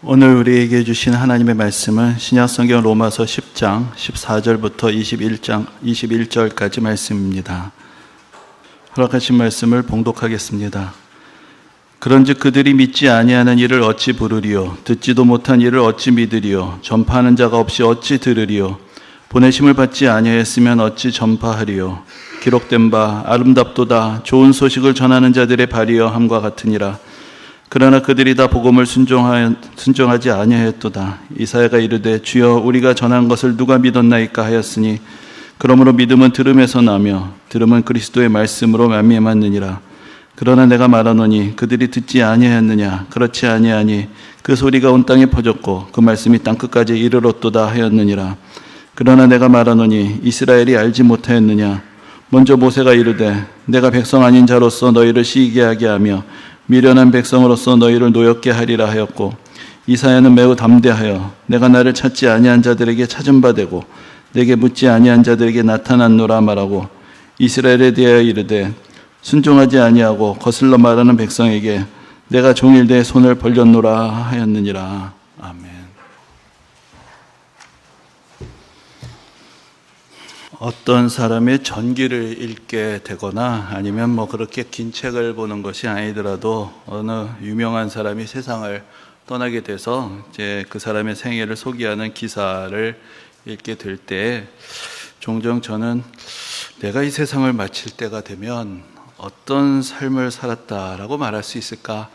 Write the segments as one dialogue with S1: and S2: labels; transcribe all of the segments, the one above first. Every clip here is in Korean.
S1: 오늘 우리에게 주신 하나님의 말씀은 신약성경 로마서 10장 14절부터 21절까지 말씀입니다. 허락하신 말씀을 봉독하겠습니다. 그런즉 그들이 믿지 아니하는 일을 어찌 부르리요? 듣지도 못한 일을 어찌 믿으리요? 전파하는 자가 없이 어찌 들으리요? 보내심을 받지 아니하였으면 어찌 전파하리요? 기록된 바 아름답도다 좋은 소식을 전하는 자들의 발이여 함과 같으니라. 그러나 그들이 다 복음을 순종하지 아니하였도다. 이사야가 이르되 주여 우리가 전한 것을 누가 믿었나이까 하였으니 그러므로 믿음은 들음에서 나며 들음은 그리스도의 말씀으로 말미암았느니라. 그러나 내가 말하노니 그들이 듣지 아니하였느냐? 그렇지 아니하니 그 소리가 온 땅에 퍼졌고 그 말씀이 땅끝까지 이르렀도다 하였느니라. 그러나 내가 말하노니 이스라엘이 알지 못하였느냐? 먼저 모세가 이르되 내가 백성 아닌 자로서 너희를 시기하게 하며 미련한 백성으로서 너희를 노엽게 하리라 하였고, 이사야는 매우 담대하여 내가 나를 찾지 아니한 자들에게 찾은 바 되고 내게 묻지 아니한 자들에게 나타났노라 말하고, 이스라엘에 대하여 이르되 순종하지 아니하고 거슬러 말하는 백성에게 내가 종일대 손을 벌렸노라 하였느니라. 아멘. 어떤 사람의 전기를 읽게 되거나 아니면 그렇게 긴 책을 보는 것이 아니더라도 어느 유명한 사람이 세상을 떠나게 돼서 이제 그 사람의 생애를 소개하는 기사를 읽게 될 때 종종 저는 내가 이 세상을 마칠 때가 되면 어떤 삶을 살았다라고 말할 수 있을까?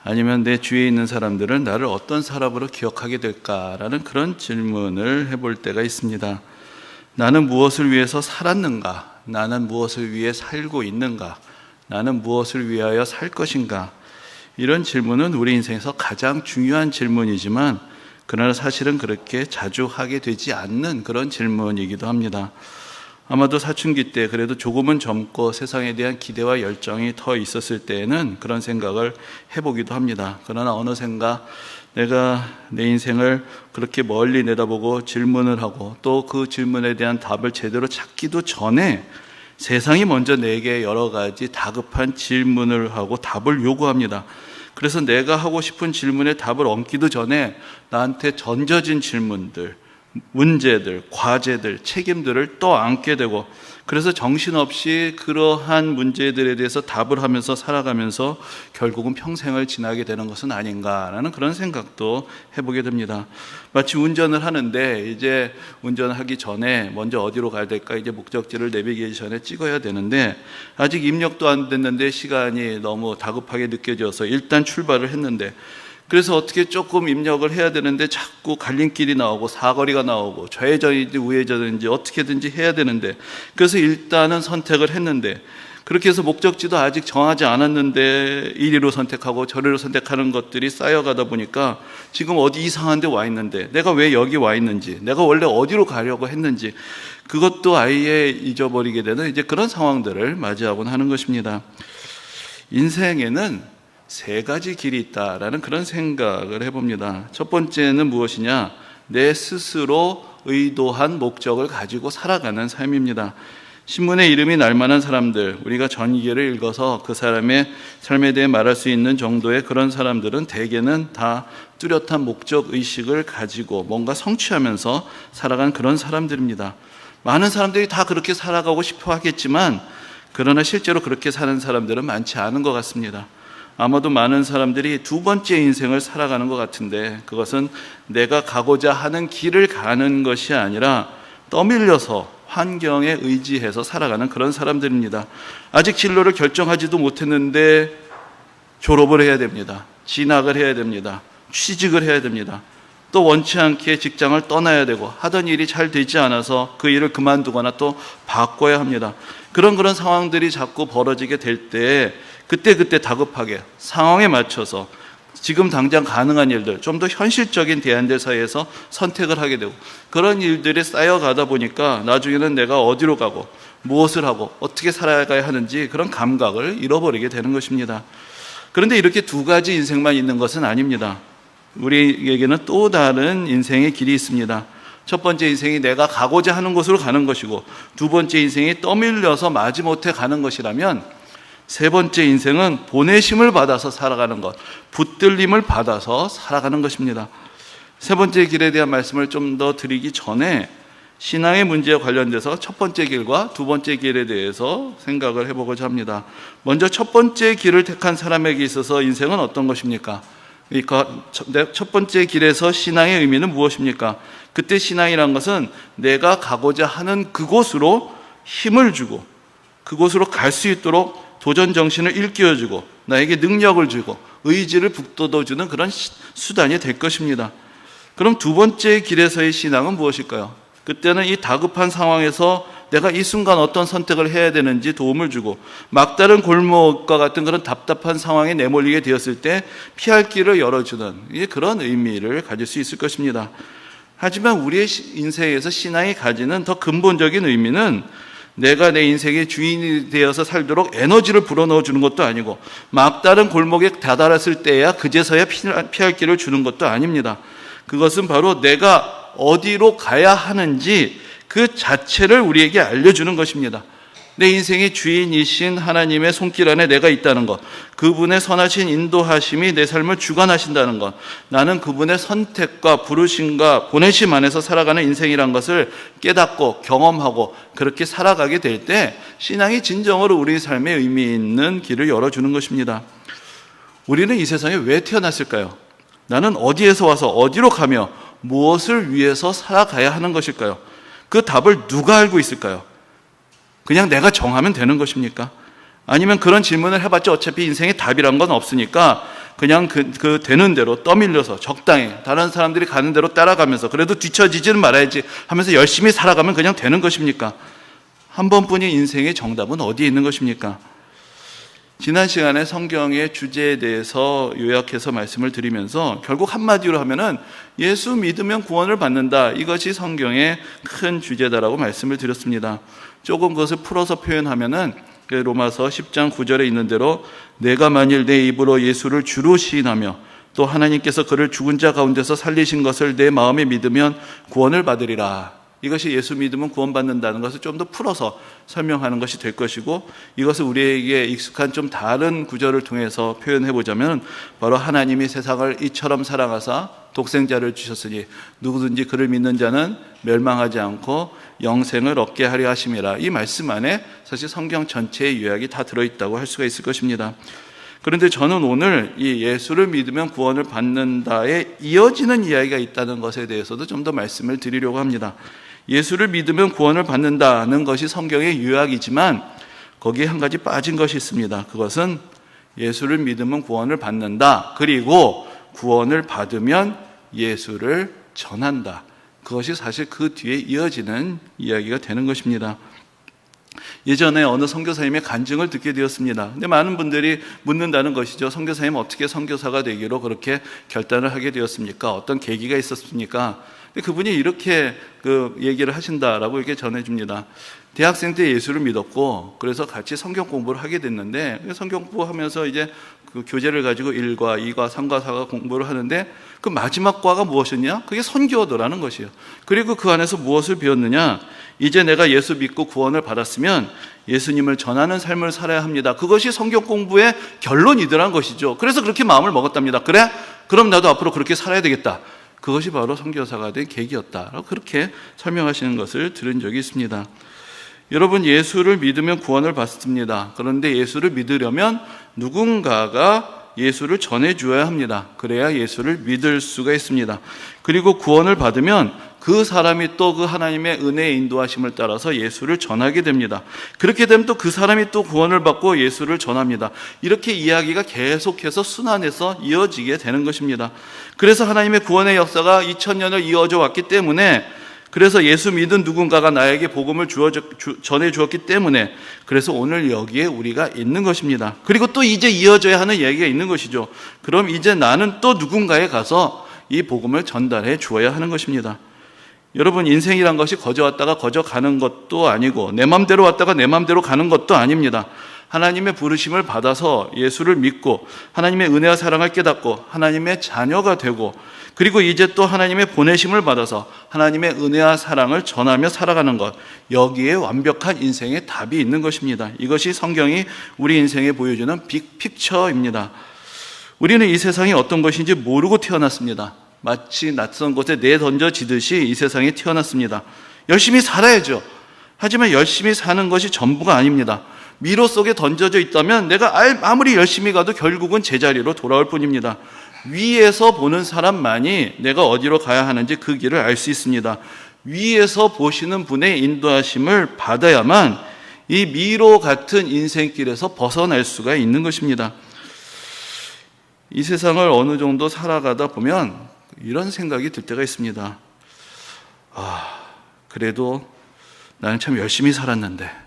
S1: 아니면 내 주위에 있는 사람들은 나를 어떤 사람으로 기억하게 될까라는 그런 질문을 해볼 때가 있습니다. 나는 무엇을 위해서 살았는가? 나는 무엇을 위해 살고 있는가? 나는 무엇을 위하여 살 것인가? 이런 질문은 우리 인생에서 가장 중요한 질문이지만 그러나 사실은 그렇게 자주 하게 되지 않는 그런 질문이기도 합니다. 아마도 사춘기 때 그래도 조금은 젊고 세상에 대한 기대와 열정이 더 있었을 때에는 그런 생각을 해보기도 합니다. 그러나 어느샌가 내가 내 인생을 그렇게 멀리 내다보고 질문을 하고 또 그 질문에 대한 답을 제대로 찾기도 전에 세상이 먼저 내게 여러 가지 다급한 질문을 하고 답을 요구합니다. 그래서 내가 하고 싶은 질문에 답을 얻기도 전에 나한테 던져진 질문들, 문제들, 과제들, 책임들을 떠안게 되고, 그래서 정신없이 그러한 문제들에 대해서 답을 하면서 살아가면서 결국은 평생을 지나게 되는 것은 아닌가라는 그런 생각도 해보게 됩니다. 마치 운전을 하는데 이제 운전하기 전에 먼저 어디로 가야 될까, 이제 목적지를 내비게이션에 찍어야 되는데 아직 입력도 안 됐는데 시간이 너무 다급하게 느껴져서 일단 출발을 했는데, 그래서 어떻게 조금 입력을 해야 되는데 자꾸 갈림길이 나오고 사거리가 나오고 좌회전인지 우회전인지 어떻게든지 해야 되는데, 그래서 일단은 선택을 했는데, 그렇게 해서 목적지도 아직 정하지 않았는데 이리로 선택하고 저리로 선택하는 것들이 쌓여가다 보니까 지금 어디 이상한 데 와 있는데 내가 왜 여기 와 있는지, 내가 원래 어디로 가려고 했는지 그것도 아예 잊어버리게 되는 이제 그런 상황들을 맞이하곤 하는 것입니다. 인생에는 세 가지 길이 있다라는 그런 생각을 해봅니다. 첫 번째는 무엇이냐? 내 스스로 의도한 목적을 가지고 살아가는 삶입니다. 신문에 이름이 날 만한 사람들, 우리가 전기를 읽어서 그 사람의 삶에 대해 말할 수 있는 정도의 그런 사람들은 대개는 다 뚜렷한 목적 의식을 가지고 뭔가 성취하면서 살아간 그런 사람들입니다. 많은 사람들이 다 그렇게 살아가고 싶어 하겠지만 그러나 실제로 그렇게 사는 사람들은 많지 않은 것 같습니다. 아마도 많은 사람들이 두 번째 인생을 살아가는 것 같은데, 그것은 내가 가고자 하는 길을 가는 것이 아니라 떠밀려서 환경에 의지해서 살아가는 그런 사람들입니다. 아직 진로를 결정하지도 못했는데 졸업을 해야 됩니다. 진학을 해야 됩니다. 취직을 해야 됩니다. 또 원치 않게 직장을 떠나야 되고 하던 일이 잘 되지 않아서 그 일을 그만두거나 또 바꿔야 합니다. 그런 상황들이 자꾸 벌어지게 될 때 그때 다급하게 상황에 맞춰서 지금 당장 가능한 일들, 좀 더 현실적인 대안들 사이에서 선택을 하게 되고, 그런 일들이 쌓여가다 보니까 나중에는 내가 어디로 가고 무엇을 하고 어떻게 살아가야 하는지 그런 감각을 잃어버리게 되는 것입니다. 그런데 이렇게 두 가지 인생만 있는 것은 아닙니다. 우리에게는 또 다른 인생의 길이 있습니다. 첫 번째 인생이 내가 가고자 하는 곳으로 가는 것이고, 두 번째 인생이 떠밀려서 마지못해 가는 것이라면 세 번째 인생은 보내심을 받아서 살아가는 것, 붙들림을 받아서 살아가는 것입니다. 세 번째 길에 대한 말씀을 좀 더 드리기 전에 신앙의 문제와 관련돼서 첫 번째 길과 두 번째 길에 대해서 생각을 해보고자 합니다. 먼저 첫 번째 길을 택한 사람에게 있어서 인생은 어떤 것입니까? 그러니까 첫 번째 길에서 신앙의 의미는 무엇입니까? 그때 신앙이란 것은 내가 가고자 하는 그곳으로 힘을 주고 그곳으로 갈 수 있도록 도전 정신을 일깨워주고 나에게 능력을 주고 의지를 북돋워주는 그런 수단이 될 것입니다. 그럼 두 번째 길에서의 신앙은 무엇일까요? 그때는 이 다급한 상황에서 내가 이 순간 어떤 선택을 해야 되는지 도움을 주고 막다른 골목과 같은 그런 답답한 상황에 내몰리게 되었을 때 피할 길을 열어주는 그런 의미를 가질 수 있을 것입니다. 하지만 우리의 인생에서 신앙이 가지는 더 근본적인 의미는 내가 내 인생의 주인이 되어서 살도록 에너지를 불어넣어 주는 것도 아니고 막다른 골목에 다다랐을 때야 그제서야 피할 길을 주는 것도 아닙니다. 그것은 바로 내가 어디로 가야 하는지 그 자체를 우리에게 알려주는 것입니다. 내 인생의 주인이신 하나님의 손길 안에 내가 있다는 것, 그분의 선하신 인도하심이 내 삶을 주관하신다는 것, 나는 그분의 선택과 부르심과 보내심 안에서 살아가는 인생이란 것을 깨닫고 경험하고 그렇게 살아가게 될 때 신앙이 진정으로 우리 삶에 의미 있는 길을 열어주는 것입니다. 우리는 이 세상에 왜 태어났을까요? 나는 어디에서 와서 어디로 가며 무엇을 위해서 살아가야 하는 것일까요? 그 답을 누가 알고 있을까요? 그냥 내가 정하면 되는 것입니까? 아니면 그런 질문을 해봤자 어차피 인생에 답이란 건 없으니까 그냥 그 되는 대로 떠밀려서 적당히 다른 사람들이 가는 대로 따라가면서 그래도 뒤처지지는 말아야지 하면서 열심히 살아가면 그냥 되는 것입니까? 한 번뿐인 인생의 정답은 어디에 있는 것입니까? 지난 시간에 성경의 주제에 대해서 요약해서 말씀을 드리면서 결국 한마디로 하면은 예수 믿으면 구원을 받는다. 이것이 성경의 큰 주제다라고 말씀을 드렸습니다. 조금 그것을 풀어서 표현하면은 로마서 10장 9절에 있는 대로 내가 만일 내 입으로 예수를 주로 시인하며 또 하나님께서 그를 죽은 자 가운데서 살리신 것을 내 마음에 믿으면 구원을 받으리라. 이것이 예수 믿으면 구원받는다는 것을 좀 더 풀어서 설명하는 것이 될 것이고 이것을 우리에게 익숙한 좀 다른 구절을 통해서 표현해 보자면 바로 하나님이 세상을 이처럼 사랑하사 독생자를 주셨으니 누구든지 그를 믿는 자는 멸망하지 않고 영생을 얻게 하려 하심이라. 이 말씀 안에 사실 성경 전체의 요약이 다 들어있다고 할 수가 있을 것입니다. 그런데 저는 오늘 이 예수를 믿으면 구원을 받는다에 이어지는 이야기가 있다는 것에 대해서도 좀 더 말씀을 드리려고 합니다. 예수를 믿으면 구원을 받는다는 것이 성경의 요약이지만 거기에 한 가지 빠진 것이 있습니다. 그것은 예수를 믿으면 구원을 받는다. 그리고 구원을 받으면 예수를 전한다. 그것이 사실 그 뒤에 이어지는 이야기가 되는 것입니다. 예전에 어느 선교사님의 간증을 듣게 되었습니다. 근데 많은 분들이 묻는다는 것이죠. 선교사님 어떻게 선교사가 되기로 그렇게 결단을 하게 되었습니까? 어떤 계기가 있었습니까? 그분이 이렇게 얘기를 하신다라고 이렇게 전해줍니다. 대학생 때 예수를 믿었고 그래서 같이 성경 공부를 하게 됐는데 성경 공부하면서 이제 그 교재를 가지고 1과 2과 3과 4과 공부를 하는데 그 마지막 과가 무엇이었냐? 그게 선교도라는 것이에요. 그리고 그 안에서 무엇을 배웠느냐? 이제 내가 예수 믿고 구원을 받았으면 예수님을 전하는 삶을 살아야 합니다. 그것이 성경 공부의 결론이더란 것이죠. 그래서 그렇게 마음을 먹었답니다. 그래? 그럼 나도 앞으로 그렇게 살아야 되겠다. 그것이 바로 선교사가 된 계기였다. 그렇게 설명하시는 것을 들은 적이 있습니다. 여러분, 예수를 믿으면 구원을 받습니다. 그런데 예수를 믿으려면 누군가가 예수를 전해주어야 합니다. 그래야 예수를 믿을 수가 있습니다. 그리고 구원을 받으면 그 사람이 또 그 하나님의 은혜의 인도하심을 따라서 예수를 전하게 됩니다. 그렇게 되면 또 그 사람이 또 구원을 받고 예수를 전합니다. 이렇게 이야기가 계속해서 순환해서 이어지게 되는 것입니다. 그래서 하나님의 구원의 역사가 2000년을 이어져 왔기 때문에 그래서 예수 믿은 누군가가 나에게 복음을 전해 주었기 때문에 그래서 오늘 여기에 우리가 있는 것입니다. 그리고 또 이제 이어져야 하는 얘기가 있는 것이죠. 그럼 이제 나는 또 누군가에 가서 이 복음을 전달해 주어야 하는 것입니다. 여러분, 인생이란 것이 거저 왔다가 거저 가는 것도 아니고 내 맘대로 왔다가 내 맘대로 가는 것도 아닙니다. 하나님의 부르심을 받아서 예수를 믿고 하나님의 은혜와 사랑을 깨닫고 하나님의 자녀가 되고 그리고 이제 또 하나님의 보내심을 받아서 하나님의 은혜와 사랑을 전하며 살아가는 것, 여기에 완벽한 인생의 답이 있는 것입니다. 이것이 성경이 우리 인생에 보여주는 빅픽처입니다. 우리는 이 세상이 어떤 것인지 모르고 태어났습니다. 마치 낯선 곳에 내던져지듯이 이 세상에 태어났습니다. 열심히 살아야죠. 하지만 열심히 사는 것이 전부가 아닙니다. 미로 속에 던져져 있다면 내가 아무리 열심히 가도 결국은 제자리로 돌아올 뿐입니다. 위에서 보는 사람만이 내가 어디로 가야 하는지 그 길을 알 수 있습니다. 위에서 보시는 분의 인도하심을 받아야만 이 미로 같은 인생길에서 벗어날 수가 있는 것입니다. 이 세상을 어느 정도 살아가다 보면 이런 생각이 들 때가 있습니다. 그래도 나는 참 열심히 살았는데.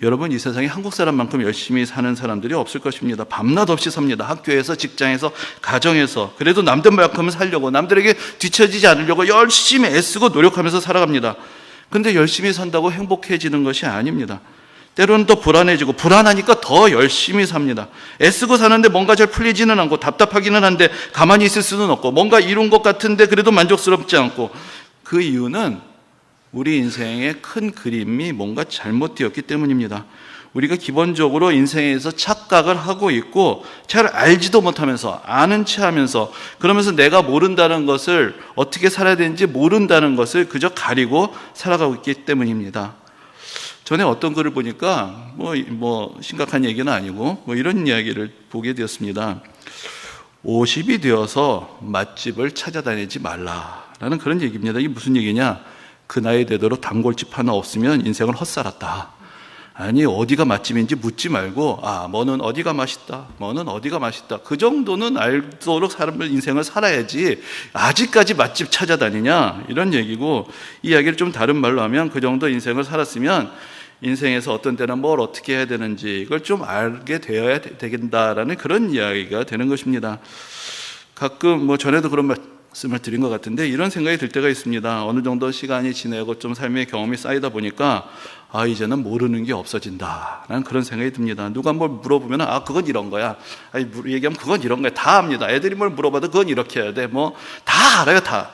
S1: 여러분, 이 세상에 한국 사람만큼 열심히 사는 사람들이 없을 것입니다. 밤낮 없이 삽니다. 학교에서, 직장에서, 가정에서. 그래도 남들만큼은 살려고, 남들에게 뒤처지지 않으려고 열심히 애쓰고 노력하면서 살아갑니다. 그런데 열심히 산다고 행복해지는 것이 아닙니다. 때로는 또 불안해지고, 불안하니까 더 열심히 삽니다. 애쓰고 사는데 뭔가 잘 풀리지는 않고, 답답하기는 한데 가만히 있을 수는 없고, 뭔가 이룬 것 같은데 그래도 만족스럽지 않고, 그 이유는 우리 인생의 큰 그림이 뭔가 잘못되었기 때문입니다. 우리가 기본적으로 인생에서 착각을 하고 있고 잘 알지도 못하면서 아는 체 하면서 그러면서 내가 모른다는 것을 어떻게 살아야 되는지 모른다는 것을 그저 가리고 살아가고 있기 때문입니다. 전에 어떤 글을 보니까 뭐 심각한 얘기는 아니고 이런 이야기를 보게 되었습니다. 50이 되어서 맛집을 찾아다니지 말라라는 그런 얘기입니다. 이게 무슨 얘기냐? 그 나이 되도록 단골집 하나 없으면 인생을 헛살았다. 아니, 어디가 맛집인지 묻지 말고 뭐는 어디가 맛있다, 뭐는 어디가 맛있다, 그 정도는 알도록 사람을 인생을 살아야지 아직까지 맛집 찾아다니냐, 이런 얘기고, 이 이야기를 좀 다른 말로 하면 그 정도 인생을 살았으면 인생에서 어떤 때는 뭘 어떻게 해야 되는지 이걸 좀 알게 되어야 되겠다라는 그런 이야기가 되는 것입니다. 가끔 전에도 그런 말씀을 드린 것 같은데 이런 생각이 들 때가 있습니다. 어느 정도 시간이 지나고 좀 삶의 경험이 쌓이다 보니까 이제는 모르는 게 없어진다 라는 그런 생각이 듭니다. 누가 뭘 물어보면 그건 이런 거야, 얘기하면 그건 이런 거야, 다 압니다. 애들이 뭘 물어봐도 그건 이렇게 해야 돼, 다 알아요, 다.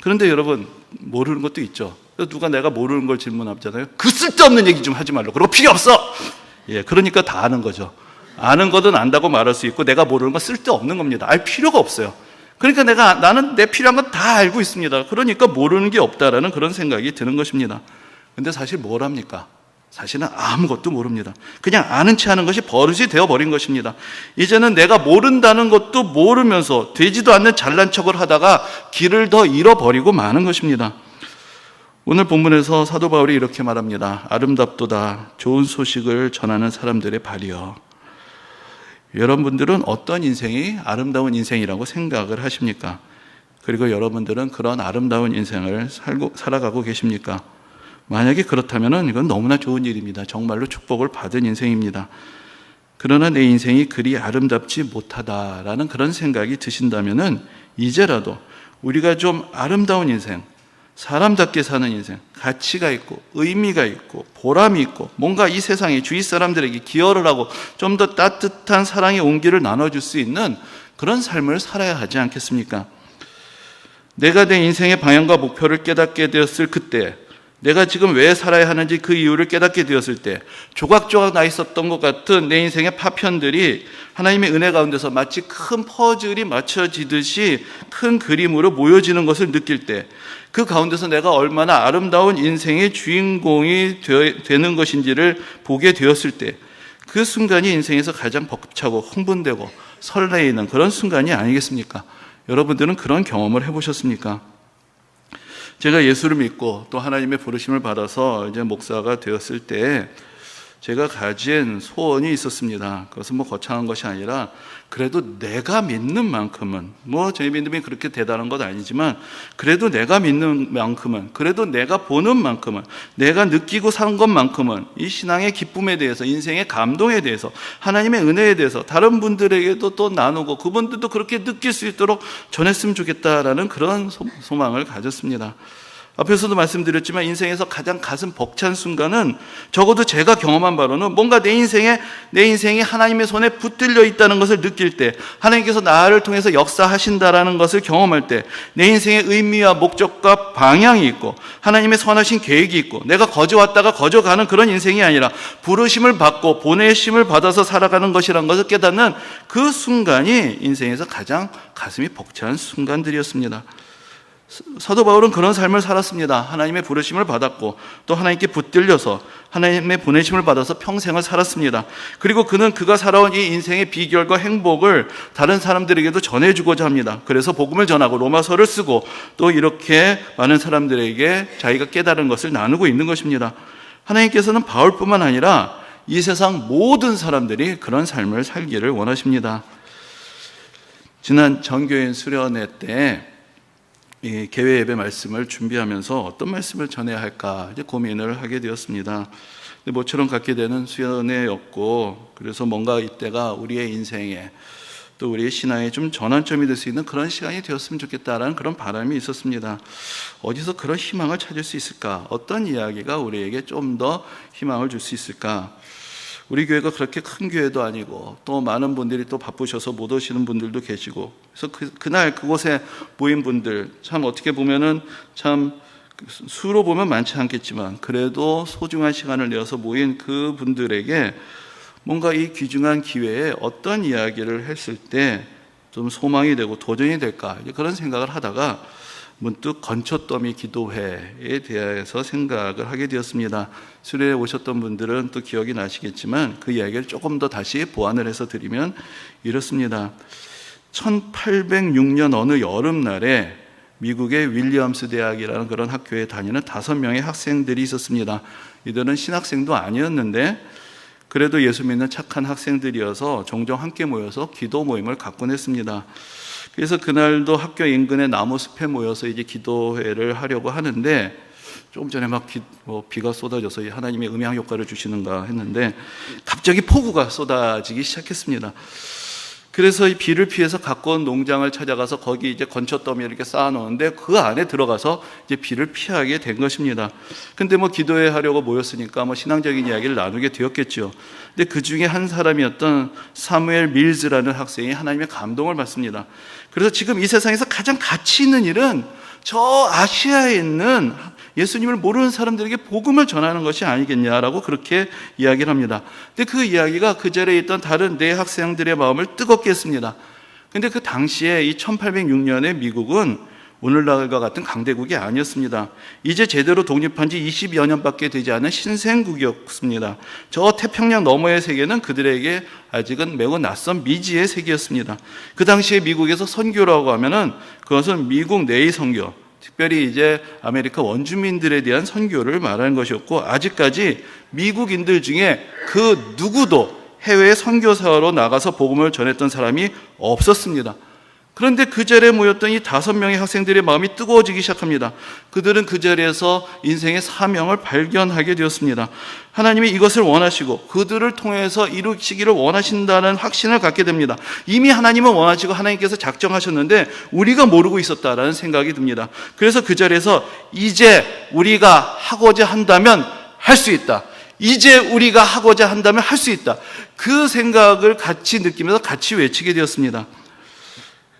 S1: 그런데 여러분, 모르는 것도 있죠. 누가 내가 모르는 걸 질문하잖아요. 그 쓸데없는 얘기 좀 하지 말라고, 그러고 필요 없어. 그러니까 다 아는 거죠. 아는 거든 안다고 말할 수 있고, 내가 모르는 건 쓸데없는 겁니다. 알 필요가 없어요. 그러니까 나는 내 필요한 건 다 알고 있습니다. 그러니까 모르는 게 없다라는 그런 생각이 드는 것입니다. 근데 사실 뭘 합니까? 사실은 아무것도 모릅니다. 그냥 아는 체 하는 것이 버릇이 되어버린 것입니다. 이제는 내가 모른다는 것도 모르면서 되지도 않는 잘난 척을 하다가 길을 더 잃어버리고 마는 것입니다. 오늘 본문에서 사도 바울이 이렇게 말합니다. 아름답도다 좋은 소식을 전하는 사람들의 발이여. 여러분들은 어떤 인생이 아름다운 인생이라고 생각을 하십니까? 그리고 여러분들은 그런 아름다운 인생을 살아가고 계십니까? 만약에 그렇다면 이건 너무나 좋은 일입니다. 정말로 축복을 받은 인생입니다. 그러나 내 인생이 그리 아름답지 못하다라는 그런 생각이 드신다면 이제라도 우리가 좀 아름다운 인생, 사람답게 사는 인생, 가치가 있고 의미가 있고 보람이 있고 뭔가 이 세상에 주위 사람들에게 기여를 하고 좀 더 따뜻한 사랑의 온기를 나눠줄 수 있는 그런 삶을 살아야 하지 않겠습니까? 내가 내 인생의 방향과 목표를 깨닫게 되었을 그때, 내가 지금 왜 살아야 하는지 그 이유를 깨닫게 되었을 때, 조각조각 나 있었던 것 같은 내 인생의 파편들이 하나님의 은혜 가운데서 마치 큰 퍼즐이 맞춰지듯이 큰 그림으로 모여지는 것을 느낄 때, 그 가운데서 내가 얼마나 아름다운 인생의 주인공이 되는 것인지를 보게 되었을 때, 그 순간이 인생에서 가장 벅차고 흥분되고 설레이는 그런 순간이 아니겠습니까? 여러분들은 그런 경험을 해보셨습니까? 제가 예수를 믿고 또 하나님의 부르심을 받아서 이제 목사가 되었을 때 제가 가진 소원이 있었습니다. 그것은 거창한 것이 아니라 그래도 내가 믿는 만큼은, 제 믿음이 그렇게 대단한 건 아니지만 그래도 내가 믿는 만큼은, 그래도 내가 보는 만큼은, 내가 느끼고 산 것만큼은 이 신앙의 기쁨에 대해서, 인생의 감동에 대해서, 하나님의 은혜에 대해서 다른 분들에게도 또 나누고 그분들도 그렇게 느낄 수 있도록 전했으면 좋겠다라는 그런 소망을 가졌습니다. 앞에서도 말씀드렸지만 인생에서 가장 가슴 벅찬 순간은 적어도 제가 경험한 바로는 뭔가 내 인생이 하나님의 손에 붙들려 있다는 것을 느낄 때, 하나님께서 나를 통해서 역사하신다라는 것을 경험할 때, 내 인생의 의미와 목적과 방향이 있고 하나님의 선하신 계획이 있고 내가 거저 왔다가 거저 가는 그런 인생이 아니라 부르심을 받고 보내심을 받아서 살아가는 것이라는 것을 깨닫는 그 순간이 인생에서 가장 가슴이 벅찬 순간들이었습니다. 사도 바울은 그런 삶을 살았습니다. 하나님의 부르심을 받았고 또 하나님께 붙들려서 하나님의 보내심을 받아서 평생을 살았습니다. 그리고 그는 그가 살아온 이 인생의 비결과 행복을 다른 사람들에게도 전해주고자 합니다. 그래서 복음을 전하고 로마서를 쓰고 또 이렇게 많은 사람들에게 자기가 깨달은 것을 나누고 있는 것입니다. 하나님께서는 바울뿐만 아니라 이 세상 모든 사람들이 그런 삶을 살기를 원하십니다. 지난 정교인 수련회 때 이 개회 예배 말씀을 준비하면서 어떤 말씀을 전해야 할까 이제 고민을 하게 되었습니다. 모처럼 갖게 되는 수련회였고, 그래서 뭔가 이때가 우리의 인생에 또 우리의 신앙에 좀 전환점이 될 수 있는 그런 시간이 되었으면 좋겠다라는 그런 바람이 있었습니다. 어디서 그런 희망을 찾을 수 있을까? 어떤 이야기가 우리에게 좀 더 희망을 줄 수 있을까? 우리 교회가 그렇게 큰 교회도 아니고 또 많은 분들이 또 바쁘셔서 못 오시는 분들도 계시고, 그래서 그날 그곳에 모인 분들 참 어떻게 보면은 참 수로 보면 많지 않겠지만 그래도 소중한 시간을 내어서 모인 그 분들에게 뭔가 이 귀중한 기회에 어떤 이야기를 했을 때 좀 소망이 되고 도전이 될까, 그런 생각을 하다가 문득 건초더미 기도회에 대해서 생각을 하게 되었습니다. 수련회에 오셨던 분들은 또 기억이 나시겠지만 그 이야기를 조금 더 다시 보완을 해서 드리면 이렇습니다. 1806년 어느 여름날에 미국의 윌리엄스 대학이라는 그런 학교에 다니는 5명의 학생들이 있었습니다. 이들은 신학생도 아니었는데 그래도 예수 믿는 착한 학생들이어서 종종 함께 모여서 기도 모임을 갖곤 했습니다. 그래서 그날도 학교 인근의 나무숲에 모여서 이제 기도회를 하려고 하는데, 조금 전에 비가 쏟아져서 하나님의 음향 효과를 주시는가 했는데 갑자기 폭우가 쏟아지기 시작했습니다. 그래서 이 비를 피해서 가까운 농장을 찾아가서 거기 이제 건초더미를 이렇게 쌓아놓는데 그 안에 들어가서 이제 비를 피하게 된 것입니다. 근데 기도회 하려고 모였으니까 신앙적인 이야기를 나누게 되었겠죠. 근데 그 중에 한 사람이었던 사무엘 밀즈라는 학생이 하나님의 감동을 받습니다. 그래서 지금 이 세상에서 가장 가치 있는 일은 저 아시아에 있는 예수님을 모르는 사람들에게 복음을 전하는 것이 아니겠냐라고 그렇게 이야기를 합니다. 근데 그 이야기가 그 자리에 있던 다른 네 학생들의 마음을 뜨겁게 했습니다. 근데 그 당시에 이 1806년에 미국은 오늘날과 같은 강대국이 아니었습니다. 이제 제대로 독립한 지 20여 년밖에 되지 않은 신생국이었습니다. 저 태평양 너머의 세계는 그들에게 아직은 매우 낯선 미지의 세계였습니다. 그 당시에 미국에서 선교라고 하면은 그것은 미국 내의 선교, 특별히 이제 아메리카 원주민들에 대한 선교를 말하는 것이었고, 아직까지 미국인들 중에 그 누구도 해외 선교사로 나가서 복음을 전했던 사람이 없었습니다. 그런데 그 자리에 모였던 이 5명의 학생들의 마음이 뜨거워지기 시작합니다. 그들은 그 자리에서 인생의 사명을 발견하게 되었습니다. 하나님이 이것을 원하시고 그들을 통해서 이루시기를 원하신다는 확신을 갖게 됩니다. 이미 하나님은 원하시고 하나님께서 작정하셨는데 우리가 모르고 있었다라는 생각이 듭니다. 그래서 그 자리에서 이제 우리가 하고자 한다면 할 수 있다. 이제 우리가 하고자 한다면 할 수 있다. 그 생각을 같이 느끼면서 같이 외치게 되었습니다.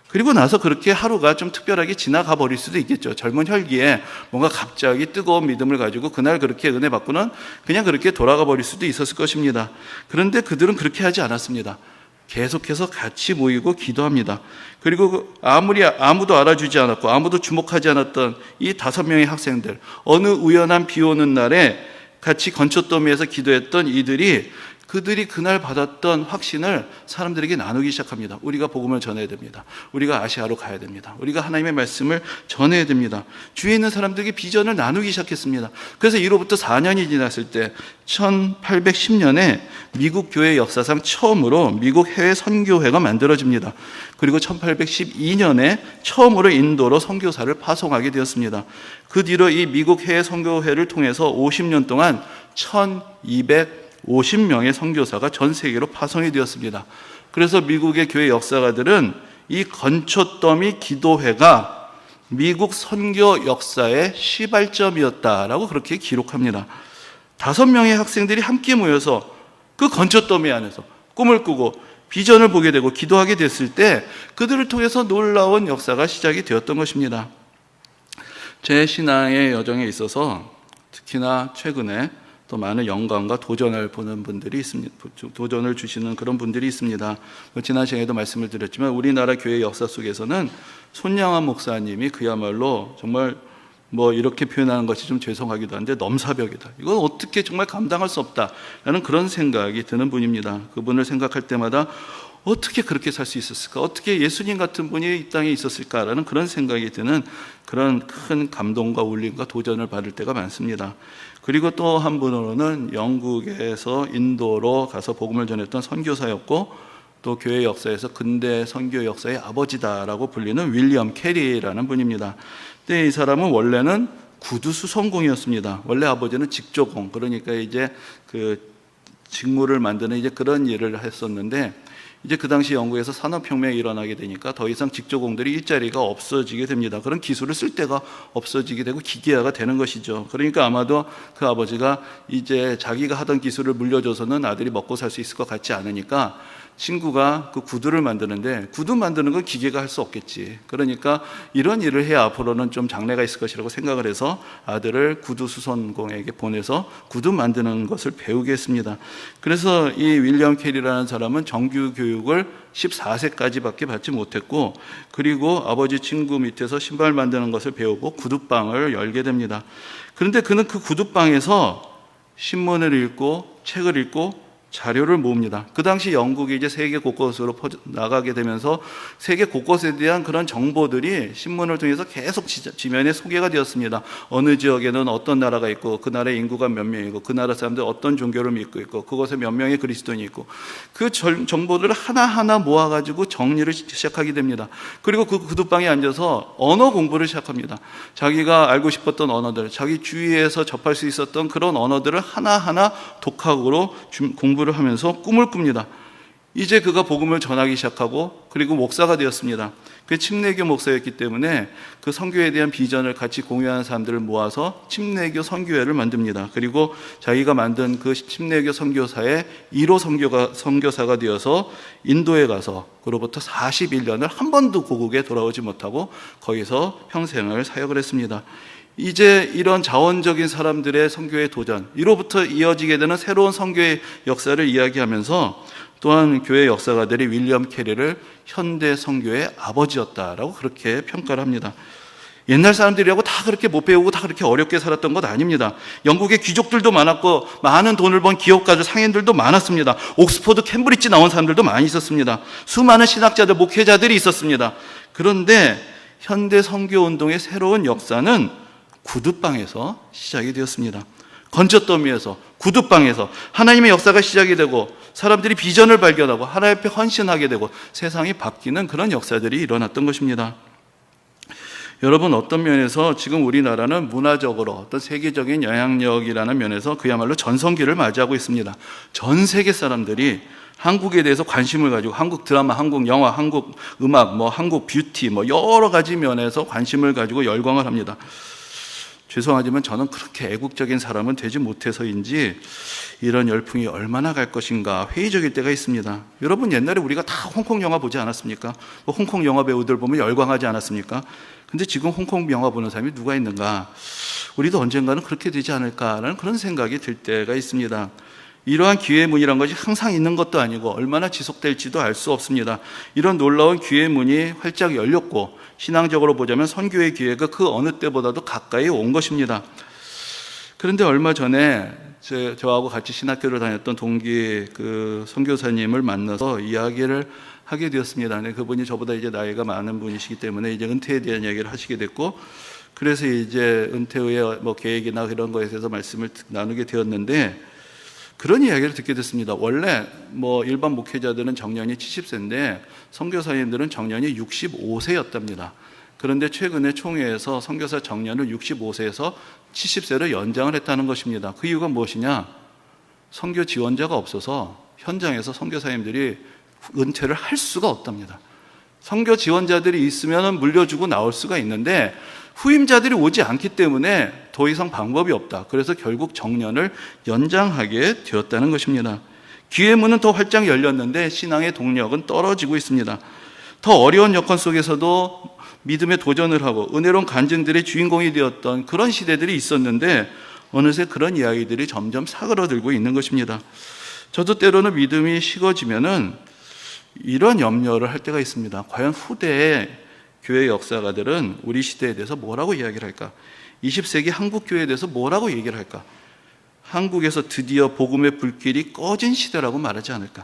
S1: 그리고 나서 그렇게 하루가 좀 특별하게 지나가 버릴 수도 있겠죠. 젊은 혈기에 뭔가 갑자기 뜨거운 믿음을 가지고 그날 그렇게 은혜 받고는 그냥 그렇게 돌아가 버릴 수도 있었을 것입니다. 그런데 그들은 그렇게 하지 않았습니다. 계속해서 같이 모이고 기도합니다. 그리고 아무도 알아주지 않았고 아무도 주목하지 않았던 이 5명의 학생들, 어느 우연한 비 오는 날에 같이 건초더미에서 기도했던 이들이 그들이 그날 받았던 확신을 사람들에게 나누기 시작합니다. 우리가 복음을 전해야 됩니다. 우리가 아시아로 가야 됩니다. 우리가 하나님의 말씀을 전해야 됩니다. 주위에 있는 사람들에게 비전을 나누기 시작했습니다. 그래서 이로부터 4년이 지났을 때 1810년에 미국 교회 역사상 처음으로 미국 해외 선교회가 만들어집니다. 그리고 1812년에 처음으로 인도로 선교사를 파송하게 되었습니다. 그 뒤로 이 미국 해외 선교회를 통해서 50년 동안 1250명의 선교사가 전 세계로 파송이 되었습니다. 그래서 미국의 교회 역사가들은 이 건초더미 기도회가 미국 선교 역사의 시발점이었다라고 그렇게 기록합니다. 5명의 학생들이 함께 모여서 그 건초더미 안에서 꿈을 꾸고 비전을 보게 되고 기도하게 됐을 때 그들을 통해서 놀라운 역사가 시작이 되었던 것입니다. 제 신앙의 여정에 있어서 특히나 최근에 또 많은 영광과 도전을 보는 분들이 있습니다. 도전을 주시는 그런 분들이 있습니다. 지난 시간에도 말씀을 드렸지만 우리나라 교회 역사 속에서는 손양환 목사님이 그야말로 정말 이렇게 표현하는 것이 좀 죄송하기도 한데 넘사벽이다. 이건 어떻게 정말 감당할 수 없다라는 그런 생각이 드는 분입니다. 그분을 생각할 때마다 어떻게 그렇게 살 수 있었을까? 어떻게 예수님 같은 분이 이 땅에 있었을까라는 그런 생각이 드는 그런 큰 감동과 울림과 도전을 받을 때가 많습니다. 그리고 또 한 분으로는 영국에서 인도로 가서 복음을 전했던 선교사였고 또 교회 역사에서 근대 선교 역사의 아버지다라고 불리는 윌리엄 캐리라는 분입니다. 근데 이 사람은 원래는 구두 수선공이었습니다. 원래 아버지는 직조공, 그러니까 이제 그 직물을 만드는 이제 그런 일을 했었는데 이제 그 당시 영국에서 산업혁명이 일어나게 되니까 더 이상 직조공들이 일자리가 없어지게 됩니다. 그런 기술을 쓸 데가 없어지게 되고 기계화가 되는 것이죠. 그러니까 아마도 그 아버지가 이제 자기가 하던 기술을 물려줘서는 아들이 먹고 살 수 있을 것 같지 않으니까 친구가 그 구두를 만드는데 구두 만드는 건 기계가 할 수 없겠지. 그러니까 이런 일을 해야 앞으로는 좀 장래가 있을 것이라고 생각을 해서 아들을 구두 수선공에게 보내서 구두 만드는 것을 배우게 했습니다. 그래서 이 윌리엄 캐리라는 사람은 정규 교육을 14세까지밖에 받지 못했고 그리고 아버지 친구 밑에서 신발 만드는 것을 배우고 구두방을 열게 됩니다. 그런데 그는 그 구두방에서 신문을 읽고 책을 읽고 자료를 모읍니다. 그 당시 영국이 이제 세계 곳곳으로 나가게 되면서 세계 곳곳에 대한 그런 정보들이 신문을 통해서 계속 지면에 소개가 되었습니다. 어느 지역에는 어떤 나라가 있고 그 나라의 인구가 몇 명이고 그 나라 사람들 어떤 종교를 믿고 있고 그곳에 몇 명의 그리스도인이 있고 그 정보들을 하나하나 모아가지고 정리를 시작하게 됩니다. 그리고 그 구두방에 앉아서 언어 공부를 시작합니다. 자기가 알고 싶었던 언어들, 자기 주위에서 접할 수 있었던 그런 언어들을 하나하나 독학으로 공부를 하면서 꿈을 꿉니다. 이제 그가 복음을 전하기 시작하고 그리고 목사가 되었습니다. 그 침례교 목사였기 때문에 그 선교에 대한 비전을 같이 공유하는 사람들을 모아서 침례교 선교회를 만듭니다. 그리고 자기가 만든 그 침례교 선교사의 1호 선교사가 되어서 인도에 가서 그로부터 41년을 한 번도 고국에 돌아오지 못하고 거기서 평생을 사역을 했습니다. 이제 이런 자원적인 사람들의 선교의 도전, 이로부터 이어지게 되는 새로운 선교의 역사를 이야기하면서 또한 교회 역사가들이 윌리엄 캐리를 현대 선교의 아버지였다라고 그렇게 평가를 합니다. 옛날 사람들이라고 다 그렇게 못 배우고 다 그렇게 어렵게 살았던 것 아닙니다. 영국의 귀족들도 많았고 많은 돈을 번 기업가들, 상인들도 많았습니다. 옥스퍼드, 캠브리지 나온 사람들도 많이 있었습니다. 수많은 신학자들, 목회자들이 있었습니다. 그런데 현대 선교 운동의 새로운 역사는 구두방에서 시작이 되었습니다. 건초더미에서, 구두방에서 하나님의 역사가 시작이 되고 사람들이 비전을 발견하고 하나님 앞에 헌신하게 되고 세상이 바뀌는 그런 역사들이 일어났던 것입니다. 여러분, 어떤 면에서 지금 우리나라는 문화적으로 어떤 세계적인 영향력이라는 면에서 그야말로 전성기를 맞이하고 있습니다. 전 세계 사람들이 한국에 대해서 관심을 가지고 한국 드라마, 한국 영화, 한국 음악, 한국 뷰티, 여러 가지 면에서 관심을 가지고 열광을 합니다. 죄송하지만 저는 그렇게 애국적인 사람은 되지 못해서인지 이런 열풍이 얼마나 갈 것인가 회의적일 때가 있습니다. 여러분, 옛날에 우리가 다 홍콩 영화 보지 않았습니까? 홍콩 영화 배우들 보면 열광하지 않았습니까? 근데 지금 홍콩 영화 보는 사람이 누가 있는가? 우리도 언젠가는 그렇게 되지 않을까라는 그런 생각이 들 때가 있습니다. 이러한 기회의 문이란 것이 항상 있는 것도 아니고 얼마나 지속될지도 알 수 없습니다. 이런 놀라운 기회의 문이 활짝 열렸고 신앙적으로 보자면 선교의 기회가 그 어느 때보다도 가까이 온 것입니다. 그런데 얼마 전에 저하고 같이 신학교를 다녔던 동기 그 선교사님을 만나서 이야기를 하게 되었습니다. 근데 그분이 저보다 이제 나이가 많은 분이시기 때문에 이제 은퇴에 대한 이야기를 하시게 됐고, 그래서 이제 은퇴 후에 계획이나 그런 거에 대해서 말씀을 나누게 되었는데, 그런 이야기를 듣게 됐습니다. 원래 일반 목회자들은 정년이 70세인데 선교사님들은 정년이 65세였답니다. 그런데 최근에 총회에서 선교사 정년을 65세에서 70세로 연장을 했다는 것입니다. 그 이유가 무엇이냐? 선교 지원자가 없어서 현장에서 선교사님들이 은퇴를 할 수가 없답니다. 선교 지원자들이 있으면 물려주고 나올 수가 있는데 후임자들이 오지 않기 때문에 더 이상 방법이 없다. 그래서 결국 정년을 연장하게 되었다는 것입니다. 기회의 문은 더 활짝 열렸는데 신앙의 동력은 떨어지고 있습니다. 더 어려운 여건 속에서도 믿음에 도전을 하고 은혜로운 간증들의 주인공이 되었던 그런 시대들이 있었는데 어느새 그런 이야기들이 점점 사그러들고 있는 것입니다. 저도 때로는 믿음이 식어지면은 이런 염려를 할 때가 있습니다. 과연 후대의 교회 역사가들은 우리 시대에 대해서 뭐라고 이야기를 할까? 20세기 한국 교회에 대해서 뭐라고 얘기를 할까? 한국에서 드디어 복음의 불길이 꺼진 시대라고 말하지 않을까?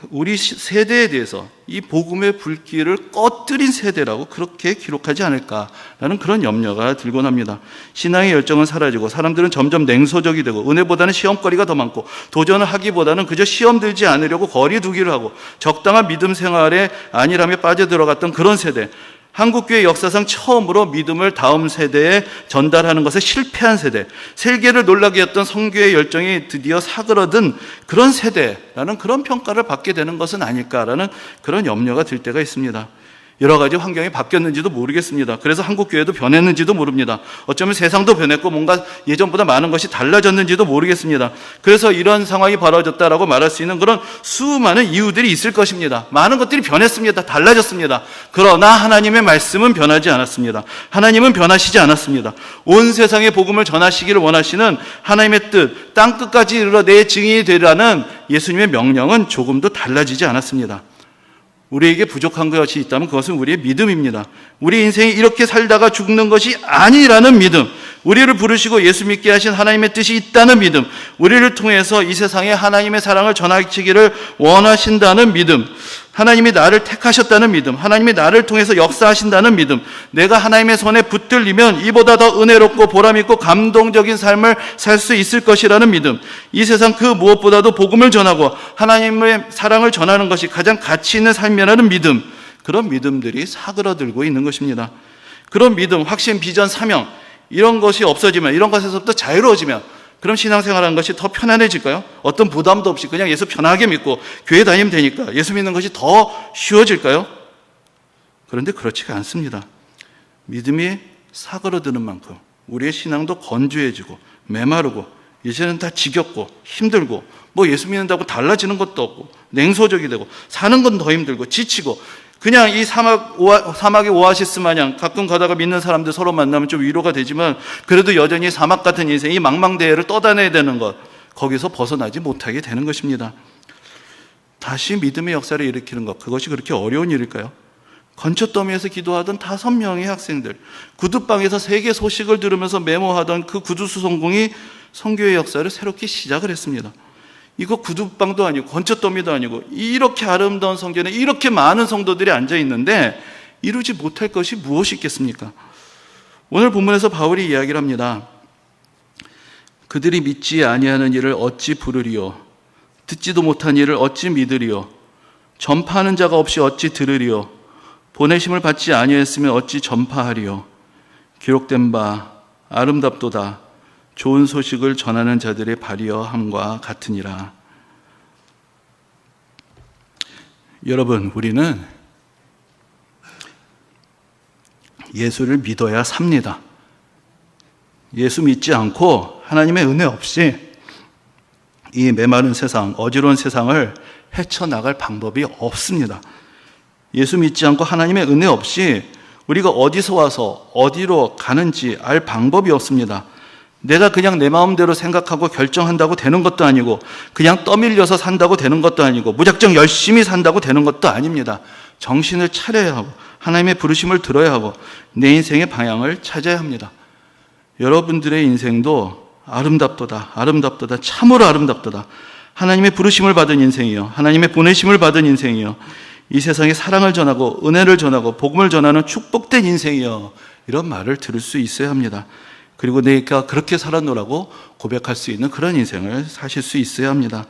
S1: 우리 세대에 대해서 이 복음의 불길을 꺼뜨린 세대라고 그렇게 기록하지 않을까라는 그런 염려가 들곤 합니다. 신앙의 열정은 사라지고 사람들은 점점 냉소적이 되고 은혜보다는 시험거리가 더 많고 도전을 하기보다는 그저 시험 들지 않으려고 거리 두기를 하고 적당한 믿음 생활에 안일함에 빠져들어갔던 그런 세대, 한국교회 역사상 처음으로 믿음을 다음 세대에 전달하는 것에 실패한 세대, 세계를 놀라게 했던 선교의 열정이 드디어 사그러든 그런 세대라는 그런 평가를 받게 되는 것은 아닐까라는 그런 염려가 들 때가 있습니다. 여러 가지 환경이 바뀌었는지도 모르겠습니다. 그래서 한국교회도 변했는지도 모릅니다. 어쩌면 세상도 변했고 뭔가 예전보다 많은 것이 달라졌는지도 모르겠습니다. 그래서 이런 상황이 벌어졌다라고 말할 수 있는 그런 수많은 이유들이 있을 것입니다. 많은 것들이 변했습니다. 달라졌습니다. 그러나 하나님의 말씀은 변하지 않았습니다. 하나님은 변하시지 않았습니다. 온 세상에 복음을 전하시기를 원하시는 하나님의 뜻, 땅끝까지 이르러 내 증인이 되라는 예수님의 명령은 조금도 달라지지 않았습니다. 우리에게 부족한 것이 있다면 그것은 우리의 믿음입니다. 우리 인생이 이렇게 살다가 죽는 것이 아니라는 믿음, 우리를 부르시고 예수 믿게 하신 하나님의 뜻이 있다는 믿음, 우리를 통해서 이 세상에 하나님의 사랑을 전하시기를 원하신다는 믿음, 하나님이 나를 택하셨다는 믿음, 하나님이 나를 통해서 역사하신다는 믿음, 내가 하나님의 손에 붙들리면 이보다 더 은혜롭고 보람있고 감동적인 삶을 살 수 있을 것이라는 믿음, 이 세상 그 무엇보다도 복음을 전하고 하나님의 사랑을 전하는 것이 가장 가치 있는 삶이라는 믿음, 그런 믿음들이 사그러들고 있는 것입니다. 그런 믿음, 확신, 비전, 사명, 이런 것이 없어지면, 이런 것에서부터 자유로워지면 그럼 신앙생활하는 것이 더 편안해질까요? 어떤 부담도 없이 그냥 예수 편하게 믿고 교회 다니면 되니까 예수 믿는 것이 더 쉬워질까요? 그런데 그렇지가 않습니다. 믿음이 사그러드는 만큼 우리의 신앙도 건조해지고 메마르고 이제는 다 지겹고 힘들고 뭐 예수 믿는다고 달라지는 것도 없고 냉소적이 되고 사는 건 더 힘들고 지치고 그냥 이 사막의 오아시스 마냥 가끔 가다가 믿는 사람들 서로 만나면 좀 위로가 되지만 그래도 여전히 사막 같은 인생, 이 망망대해를 떠다녀야 되는 것, 거기서 벗어나지 못하게 되는 것입니다. 다시 믿음의 역사를 일으키는 것, 그것이 그렇게 어려운 일일까요? 건초더미에서 기도하던 5명의 학생들, 구두방에서 세계 소식을 들으면서 메모하던 그 구두수성공이 선교의 역사를 새롭게 시작을 했습니다. 이거 구두방도 아니고 건초더미도 아니고 이렇게 아름다운 성전에 이렇게 많은 성도들이 앉아 있는데 이루지 못할 것이 무엇이 있겠습니까? 오늘 본문에서 바울이 이야기를 합니다. 그들이 믿지 아니하는 일을 어찌 부르리요? 듣지도 못한 일을 어찌 믿으리요? 전파하는 자가 없이 어찌 들으리요? 보내심을 받지 아니하였으면 어찌 전파하리요? 기록된 바 아름답도다. 좋은 소식을 전하는 자들의 발휘함과 같으니라. 여러분, 우리는 예수를 믿어야 삽니다. 예수 믿지 않고 하나님의 은혜 없이 이 메마른 세상, 어지러운 세상을 헤쳐나갈 방법이 없습니다. 예수 믿지 않고 하나님의 은혜 없이 우리가 어디서 와서 어디로 가는지 알 방법이 없습니다. 내가 그냥 내 마음대로 생각하고 결정한다고 되는 것도 아니고 그냥 떠밀려서 산다고 되는 것도 아니고 무작정 열심히 산다고 되는 것도 아닙니다. 정신을 차려야 하고 하나님의 부르심을 들어야 하고 내 인생의 방향을 찾아야 합니다. 여러분들의 인생도 아름답도다, 아름답도다, 참으로 아름답도다. 하나님의 부르심을 받은 인생이요, 하나님의 보내심을 받은 인생이요, 이 세상에 사랑을 전하고 은혜를 전하고 복음을 전하는 축복된 인생이요, 이런 말을 들을 수 있어야 합니다. 그리고 내가 그렇게 살았노라고 고백할 수 있는 그런 인생을 사실 수 있어야 합니다.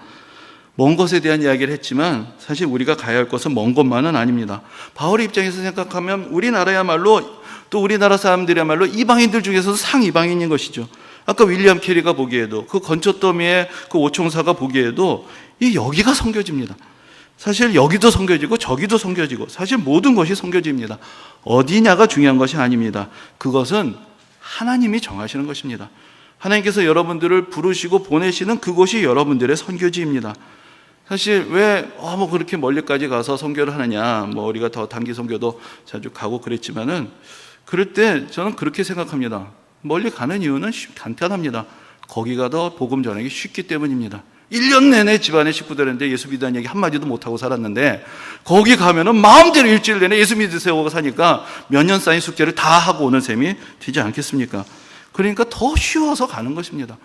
S1: 먼 것에 대한 이야기를 했지만 사실 우리가 가야 할 것은 먼 것만은 아닙니다. 바울의 입장에서 생각하면 우리나라야말로, 또 우리나라 사람들이야말로 이방인들 중에서도 상이방인인 것이죠. 아까 윌리엄 캐리가 보기에도, 그 건초더미의 그 오총사가 보기에도 여기가 선교지입니다. 사실 여기도 섬겨지고 저기도 섬겨지고 사실 모든 것이 섬겨집니다. 어디냐가 중요한 것이 아닙니다. 그것은 하나님이 정하시는 것입니다. 하나님께서 여러분들을 부르시고 보내시는 그곳이 여러분들의 선교지입니다. 사실 왜 그렇게 멀리까지 가서 선교를 하느냐, 우리가 더 단기 선교도 자주 가고 그랬지만은 그럴 때 저는 그렇게 생각합니다. 멀리 가는 이유는 간단합니다. 거기가 더 복음 전하기 쉽기 때문입니다. 1년 내내 집안의 식구들한테 예수 믿다는 얘기 한마디도 못하고 살았는데 거기 가면은 마음대로 일주일 내내 예수 믿으세요 사니까 몇 년 쌓인 숙제를 다 하고 오는 셈이 되지 않겠습니까? 그러니까 더 쉬워서 가는 것입니다.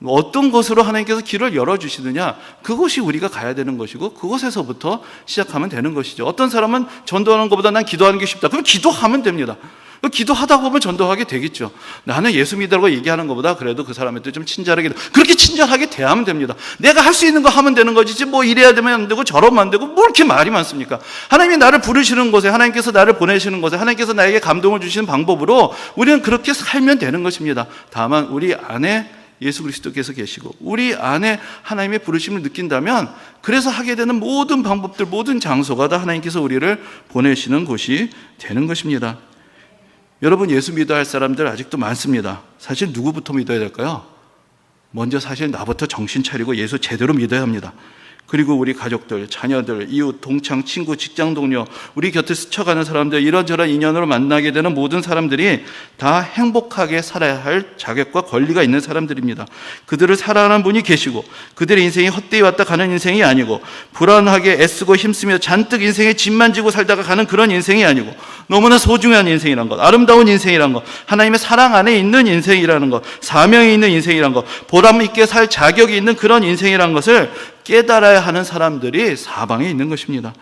S1: 어떤 것으로 하나님께서 길을 열어주시느냐, 그것이 우리가 가야 되는 것이고 그곳에서부터 시작하면 되는 것이죠. 어떤 사람은 전도하는 것보다 난 기도하는 게 쉽다. 그럼 기도하면 됩니다. 기도하다 보면 전도하게 되겠죠. 나는 예수 믿으라고 얘기하는 것보다 그래도 그 사람한테 좀 친절하게, 그렇게 친절하게 대하면 됩니다. 내가 할 수 있는 거 하면 되는 거지, 이래야 되면 안 되고 저러면 안 되고 이렇게 말이 많습니까? 하나님이 나를 부르시는 곳에, 하나님께서 나를 보내시는 곳에, 하나님께서 나에게 감동을 주시는 방법으로 우리는 그렇게 살면 되는 것입니다. 다만 우리 안에 예수 그리스도께서 계시고 우리 안에 하나님의 부르심을 느낀다면 그래서 하게 되는 모든 방법들, 모든 장소가 다 하나님께서 우리를 보내시는 곳이 되는 것입니다. 여러분, 예수 믿어야 할 사람들 아직도 많습니다. 사실 누구부터 믿어야 될까요? 먼저 사실 나부터 정신 차리고 예수 제대로 믿어야 합니다. 그리고 우리 가족들, 자녀들, 이웃, 동창, 친구, 직장 동료, 우리 곁에 스쳐가는 사람들, 이런저런 인연으로 만나게 되는 모든 사람들이 다 행복하게 살아야 할 자격과 권리가 있는 사람들입니다. 그들을 사랑하는 분이 계시고 그들의 인생이 헛되이 왔다 가는 인생이 아니고 불안하게 애쓰고 힘쓰며 잔뜩 인생에 짐만 지고 살다가 가는 그런 인생이 아니고 너무나 소중한 인생이란 것, 아름다운 인생이란 것, 하나님의 사랑 안에 있는 인생이라는 것, 사명이 있는 인생이란 것, 보람 있게 살 자격이 있는 그런 인생이란 것을 깨달아야 하는 사람들이 사방에 있는 것입니다.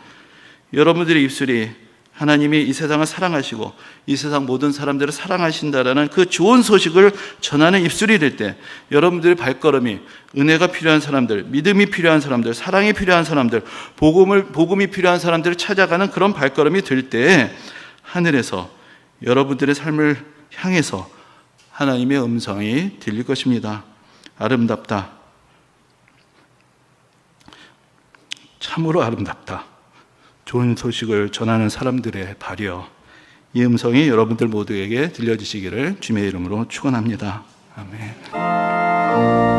S1: 여러분들의 입술이 하나님이 이 세상을 사랑하시고 이 세상 모든 사람들을 사랑하신다라는 그 좋은 소식을 전하는 입술이 될 때 여러분들의 발걸음이 은혜가 필요한 사람들, 믿음이 필요한 사람들, 사랑이 필요한 사람들, 복음이 필요한 사람들을 찾아가는 그런 발걸음이 될 때 하늘에서 여러분들의 삶을 향해서 하나님의 음성이 들릴 것입니다. 아름답다. 참으로 아름답다. 좋은 소식을 전하는 사람들의 발이여. 이 음성이 여러분들 모두에게 들려주시기를 주님의 이름으로 축원합니다. 아멘.